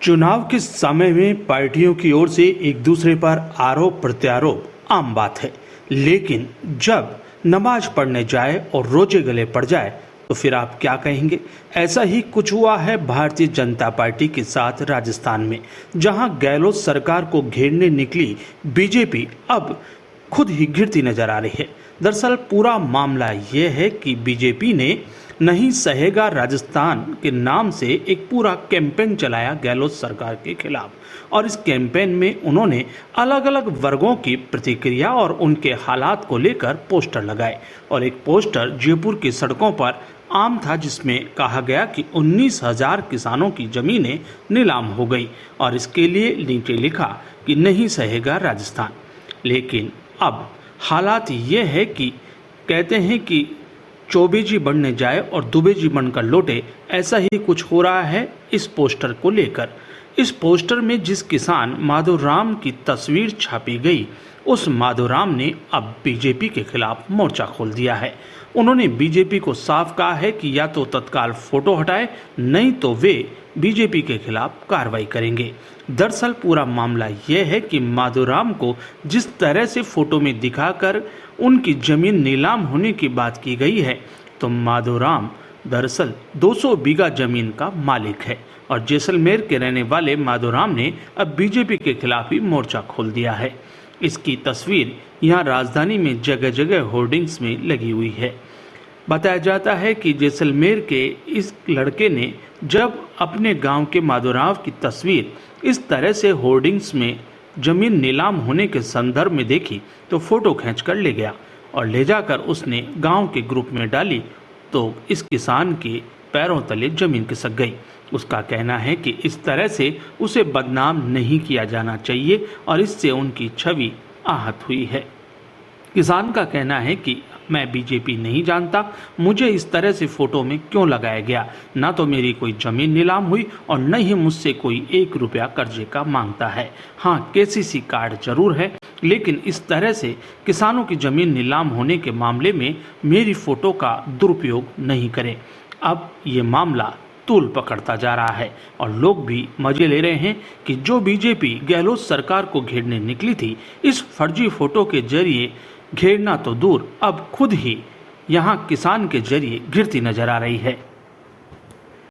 चुनाव के समय में पार्टियों की ओर से एक दूसरे पर आरोप प्रत्यारोप आम बात है, लेकिन जब नमाज पढ़ने जाए और रोजे गले पड़ जाए तो फिर आप क्या कहेंगे। ऐसा ही कुछ हुआ है भारतीय जनता पार्टी के साथ राजस्थान में, जहां गहलोत सरकार को घेरने निकली बीजेपी अब खुद ही घिरती नजर आ रही है। दरअसल पूरा मामला यह है कि बीजेपी ने नहीं सहेगा राजस्थान के नाम से एक पूरा कैंपेन चलाया गहलोत सरकार के खिलाफ, और इस कैंपेन में उन्होंने अलग अलग वर्गों की प्रतिक्रिया और उनके हालात को लेकर पोस्टर लगाए। और एक पोस्टर जयपुर की सड़कों पर आम था, जिसमें कहा गया कि 19,000 किसानों की जमीनें नीलाम हो गई, और इसके लिए नीचे लिखा कि नहीं सहेगा राजस्थान। लेकिन अब हालात ये है कि कहते हैं कि चौबे जी बनने जाए और दुबे जी बनकर लौटे, ऐसा ही कुछ हो रहा है इस पोस्टर को लेकर। इस पोस्टर में जिस किसान माधोराम की तस्वीर छापी गई, उस माधोराम ने अब बीजेपी के खिलाफ मोर्चा खोल दिया है। उन्होंने बीजेपी को साफ कहा है कि या तो तत्काल फोटो हटाए, नहीं तो वे बीजेपी के खिलाफ कार्रवाई करेंगे। दरअसल पूरा मामला यह है कि माधोराम को जिस तरह से फोटो में दिखाकर उनकी जमीन नीलाम होने की बात की गई है, तो माधोराम दरअसल 200 बीघा जमीन का मालिक है, और जैसलमेर के रहने वाले माधोराम ने अब बीजेपी के खिलाफ ही मोर्चा खोल दिया है। इसकी तस्वीर यहाँ राजधानी में जगह जगह होर्डिंग्स में लगी हुई है। बताया जाता है कि जैसलमेर के इस लड़के ने जब अपने गांव के माधोराम की तस्वीर इस तरह से होर्डिंग्स में जमीन नीलाम होने के संदर्भ में देखी, तो फोटो खींचकर ले गया और ले जाकर उसने गांव के ग्रुप में डाली, तो इस किसान के पैरों तले जमीन खिसक गई। उसका कहना है कि इस तरह से उसे बदनाम नहीं किया जाना चाहिए, और इससे उनकी छवि आहत हुई है। किसान का कहना है कि मैं बीजेपी नहीं जानता, मुझे इस तरह से फोटो में क्यों लगाया गया। ना तो मेरी कोई जमीन नीलाम हुई और न ही मुझसे कोई 1 रुपया कर्जे का मांगता है। हाँ, केसीसी कार्ड जरूर है, लेकिन इस तरह से किसानों की जमीन नीलाम होने के मामले में मेरी फोटो का दुरुपयोग नहीं करें। अब ये मामला तूल पकड़ता जा रहा है, और लोग भी मजे ले रहे हैं कि जो बीजेपी गहलोत सरकार को घेरने निकली थी, इस फर्जी फोटो के जरिए घेरना तो दूर, अब खुद ही यहाँ किसान के जरिए घिरती नजर आ रही है।